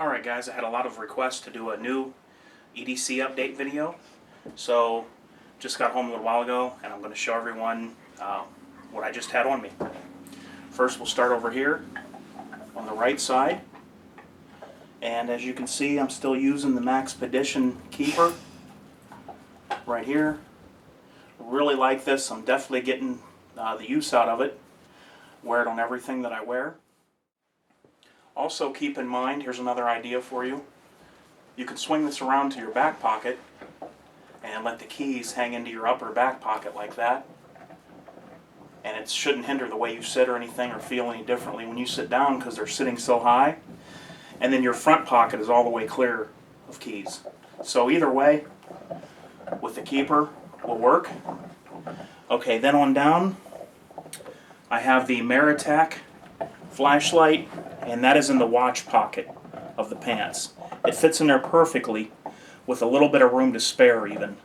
Alright guys, I had a lot of requests to do a new EDC update video, so just got home a little while ago and I'm going to show everyone what I just had on me. First we'll start over here on the right side, and as you can see I'm still using the maxpedition keyper right here. Really like this. I'm definitely getting the use out of it. Wear it on everything that I wear. Also keep in mind, here's another idea for you. You can swing this around to your back pocket and let the keys hang into your upper back pocket like that. And it shouldn't hinder the way you sit or anything or feel any differently when you sit down because they're sitting so high. And then your front pocket is all the way clear of keys. So either way, with the keyper, will work. Okay, then on down, I have the maratach flashlight, and that is in the watch pocket of the pants. It fits in there perfectly with a little bit of room to spare even.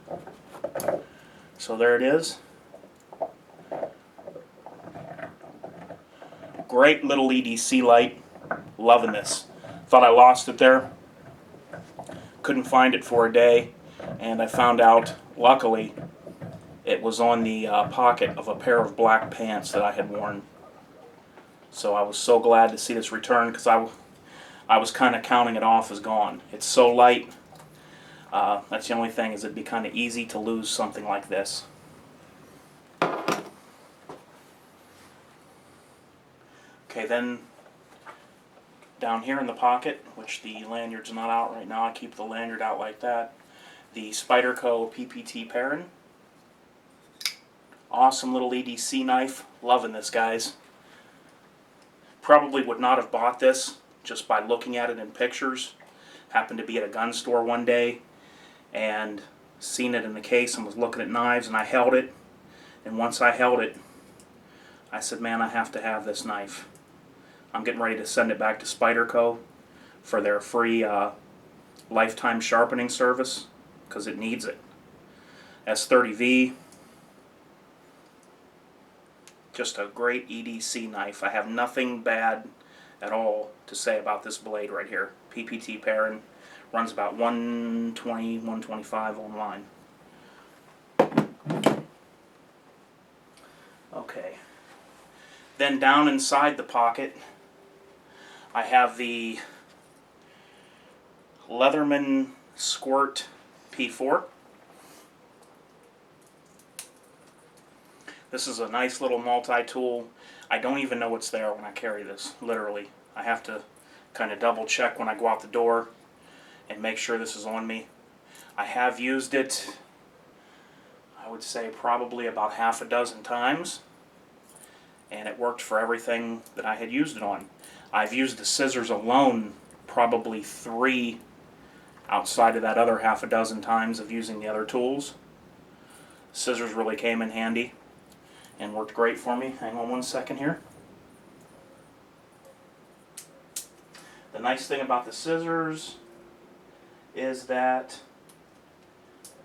So there it is. Great little EDC light. Loving this. Thought I lost it there. Couldn't find it for a day, and I found out, luckily, it was on the pocket of a pair of black pants that I had worn. So I was so glad to see this return because I was kind of counting it off as gone. It's so light. That's the only thing, is it'd be kind of easy to lose something like this. Okay, then down here in the pocket, which the lanyard's not out right now, I keep the lanyard out like that, the Spyderco PPT Perrin. Awesome little EDC knife. Loving this, guys. Probably would not have bought this just by looking at it in pictures. Happened to be at a gun store one day and seen it in the case and was looking at knives, and I held it. And once I held it, I said, man, I have to have this knife. I'm getting ready to send it back to Spyderco for their free lifetime sharpening service because it needs it. S30V. Just a great EDC knife. I have nothing bad at all to say about this blade right here. PPT Perrin. Runs about 120, 125 online. Okay. Then down inside the pocket, I have the Leatherman Squirt P4. This is a nice little multi-tool. I don't even know what's there when I carry this, literally. I have to kind of double check when I go out the door and make sure this is on me. I have used it, I would say probably about half a dozen times, and it worked for everything that I had used it on. I've used the scissors alone probably 3 outside of that other half a dozen times of using the other tools. Scissors really came in handy and worked great for me. Hang on one second here. The nice thing about the scissors is that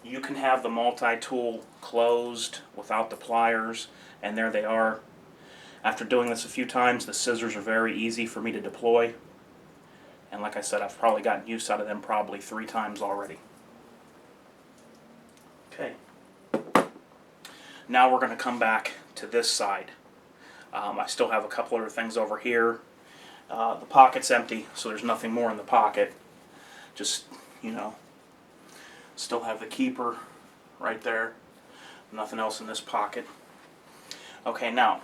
you can have the multi-tool closed without the pliers, and there they are. After doing this a few times, the scissors are very easy for me to deploy, and like I said, I've probably gotten use out of them probably 3 times already. Okay. Now we're going to come back to this side. I still have a couple other things over here. The pocket's empty, so there's nothing more in the pocket. Just, you know, still have the keyper right there. Nothing else in this pocket. Okay, now,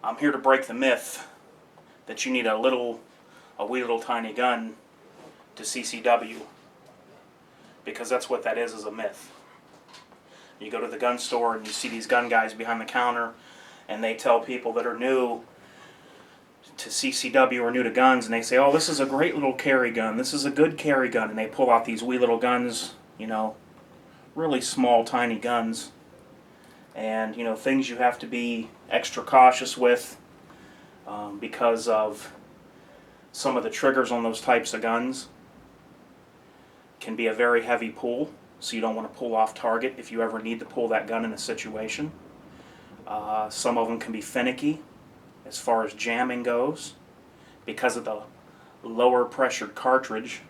I'm here to break the myth that you need a wee little tiny gun to CCW, because that's what that is a myth. You go to the gun store and you see these gun guys behind the counter, and they tell people that are new to CCW or new to guns, and they say, oh, this is a great little carry gun, this is a good carry gun, and they pull out these wee little guns, you know, really small, tiny guns, and, you know, things you have to be extra cautious with because of some of the triggers on those types of guns can be a very heavy pull. So you don't want to pull off target if you ever need to pull that gun in a situation. Some of them can be finicky as far as jamming goes. because of the lower pressured cartridge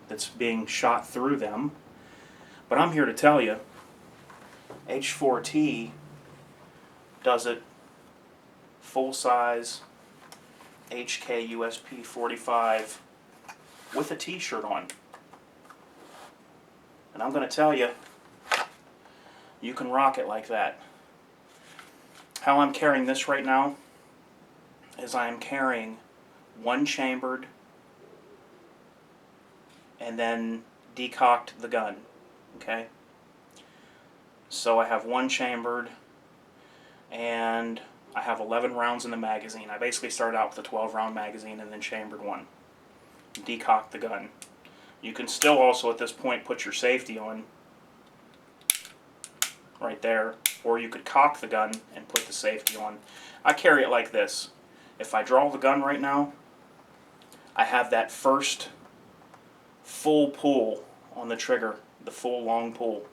that's being shot through them. But I'm here to tell you, H4T does it full size HK USP 45 with a t-shirt on. And I'm going to tell you, you can rock it like that. How I'm carrying this right now is I am carrying one chambered and then decocked the gun. Okay? So I have one chambered and I have 11 rounds in the magazine. I basically started out with a 12 round magazine and then chambered one. Decocked the gun. You can still also at this point put your safety on right there, or you could cock the gun and put the safety on. I carry it like this. If I draw the gun right now, I have that first full pull on the trigger, the full long pull,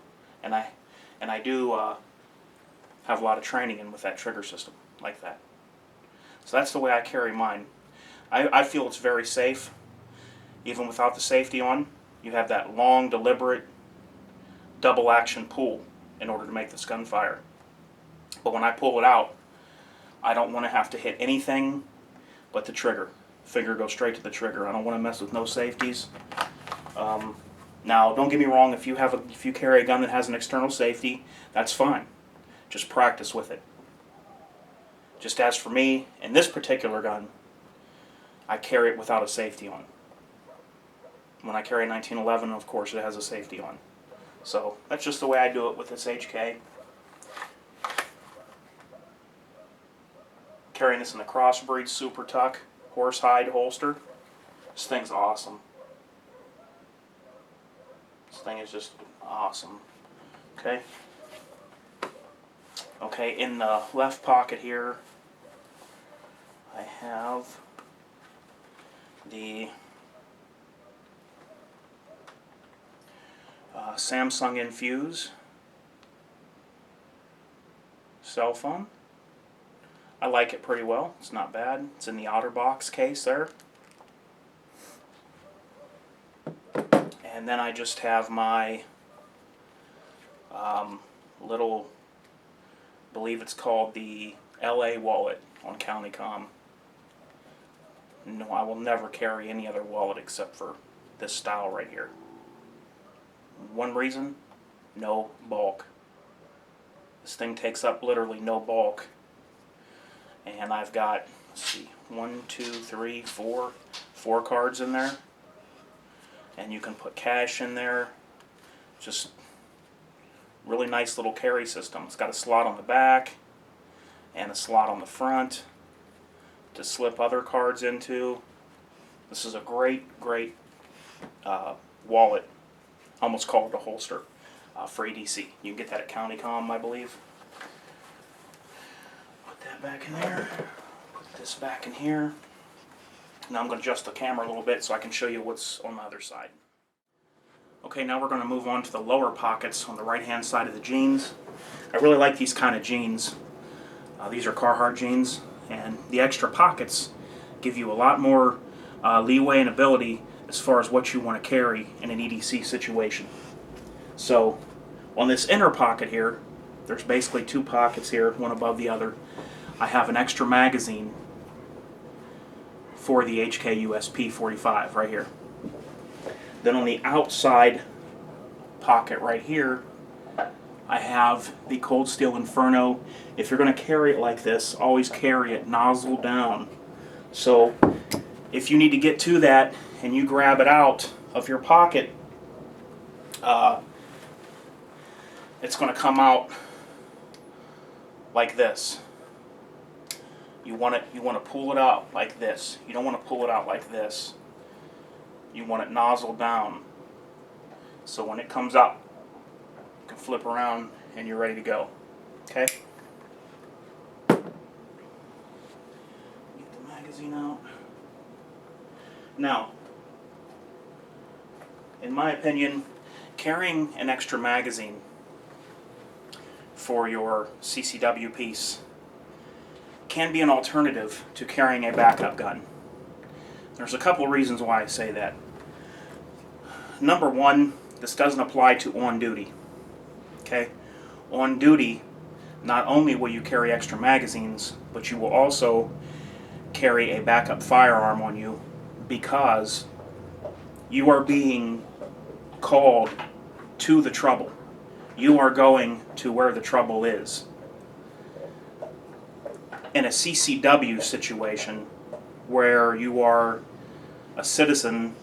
and I do have a lot of training in with that trigger system like that. So that's the way I carry mine. I feel it's very safe. Even without the safety on, you have that long, deliberate, double action pull in order to make this gun fire. But when I pull it out, I don't want to have to hit anything but the trigger. Finger goes straight to the trigger. I don't want to mess with no safeties. Now, don't get me wrong, if you carry a gun that has an external safety, that's fine. Just practice with it. Just as for me, in this particular gun, I carry it without a safety on. When I carry a 1911, of course, it has a safety on. So that's just the way I do it with this HK. Carrying this in the Crossbreed Super Tuck horsehide holster. This thing's awesome. This thing is just awesome. Okay. Okay, in the left pocket here, I have the Samsung Infuse cell phone. I like it pretty well. It's not bad. It's in the OtterBox case there. And then I just have my little, I believe it's called the LA wallet on CountyCom. No, I will never carry any other wallet except for this style right here. One reason, no bulk. This thing takes up literally no bulk. And I've got, let's see, 1, 2, 3, 4 cards in there. And you can put cash in there. Just really nice little carry system. It's got a slot on the back and a slot on the front to slip other cards into. This is a great wallet. I almost call it a holster for EDC. You can get that at CountyCom, I believe. Put that back in there. Put this back in here. Now I'm going to adjust the camera a little bit so I can show you what's on the other side. Okay, now we're going to move on to the lower pockets on the right-hand side of the jeans. I really like these kind of jeans. These are Carhartt jeans, and the extra pockets give you a lot more leeway and ability as far as what you want to carry in an EDC situation. So on this inner pocket here, there's basically two pockets here, one above the other. I have an extra magazine for the HK USP 45 right here. Then on the outside pocket right here, I have the Cold Steel Inferno. If you're going to carry it like this, always carry it nozzle down. So if you need to get to that and you grab it out of your pocket, it's going to come out like this. You want to pull it out like this. You don't want to pull it out like this. You want it nozzle down. So when it comes up, you can flip around and you're ready to go. Okay? Get the magazine out. Now, in my opinion, carrying an extra magazine for your CCW piece can be an alternative to carrying a backup gun. There's a couple of reasons why I say that. Number one, this doesn't apply to on duty. Okay? On duty, not only will you carry extra magazines, but you will also carry a backup firearm on you because you are being called to the trouble. You are going to where the trouble is. In a CCW situation where you are a citizen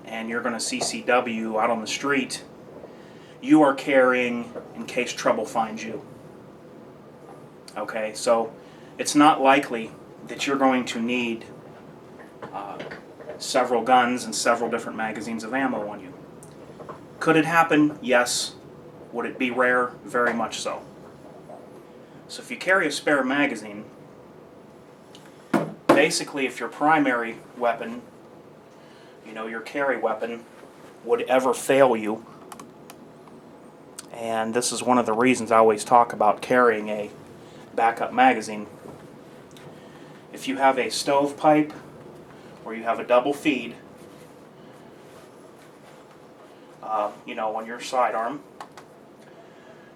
and you're going to CCW out on the street, you are carrying in case trouble finds you. Okay, so it's not likely that you're going to need several guns and several different magazines of ammo on you. Could it happen? Yes. Would it be rare? Very much so. So if you carry a spare magazine, basically if your primary weapon, your carry weapon, would ever fail you, and this is one of the reasons I always talk about carrying a backup magazine. If you have a stovepipe or you have a double feed, on your sidearm,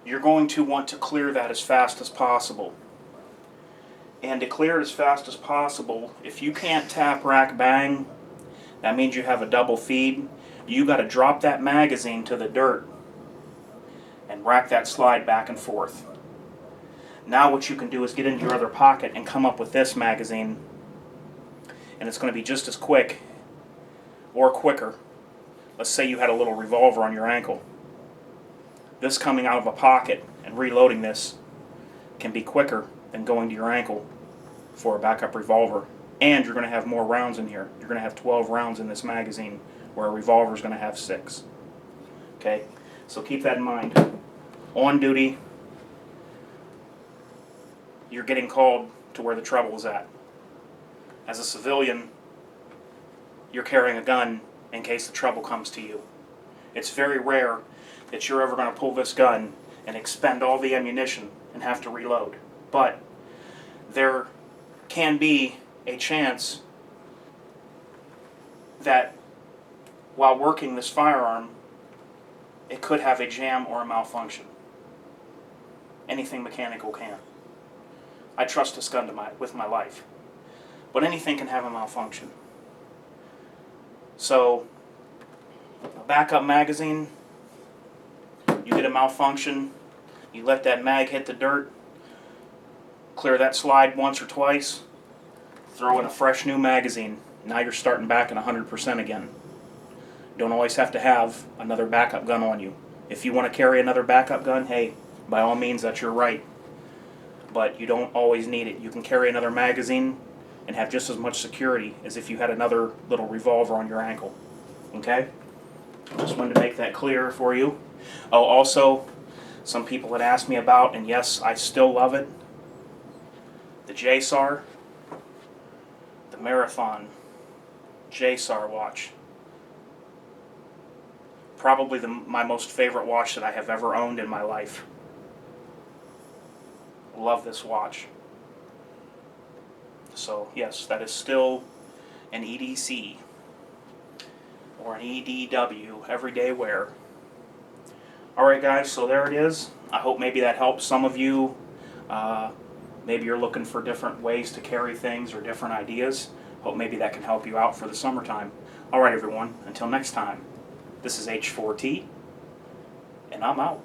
you're going to want to clear that as fast as possible. And to clear it as fast as possible, if you can't tap, rack, bang, that means you have a double feed. You got to drop that magazine to the dirt and rack that slide back and forth. Now what you can do is get into your other pocket and come up with this magazine, and it's going to be just as quick or quicker. Let's say you had a little revolver on your ankle. This coming out of a pocket and reloading this can be quicker than going to your ankle for a backup revolver. And you're going to have more rounds in here. You're going to have 12 rounds in this magazine where a revolver is going to have 6. Okay, so keep that in mind. On duty, you're getting called to where the trouble is at. As a civilian, you're carrying a gun in case the trouble comes to you. It's very rare that you're ever going to pull this gun and expend all the ammunition and have to reload. But there can be a chance that while working this firearm, it could have a jam or a malfunction. Anything mechanical can. I trust this gun with my life. But anything can have a malfunction. So, a backup magazine, you get a malfunction, you let that mag hit the dirt, clear that slide once or twice, throw in a fresh new magazine. Now you're starting back at 100% again. Don't always have to have another backup gun on you. If you want to carry another backup gun, hey, by all means, that's your right. But you don't always need it. You can carry another magazine and have just as much security as if you had another little revolver on your ankle. Okay? Just wanted to make that clear for you. Oh, also, some people had asked me about, and yes, I still love it, the jsar, the Marathon jsar watch. Probably my most favorite watch that I have ever owned in my life. Love this watch. So yes, that is still an EDC or an EDW, everyday wear. Alright guys, so there it is. I hope maybe that helps some of you. Maybe you're looking for different ways to carry things or different ideas. Hope maybe that can help you out for the summertime. Alright everyone, until next time, this is H4T, and I'm out.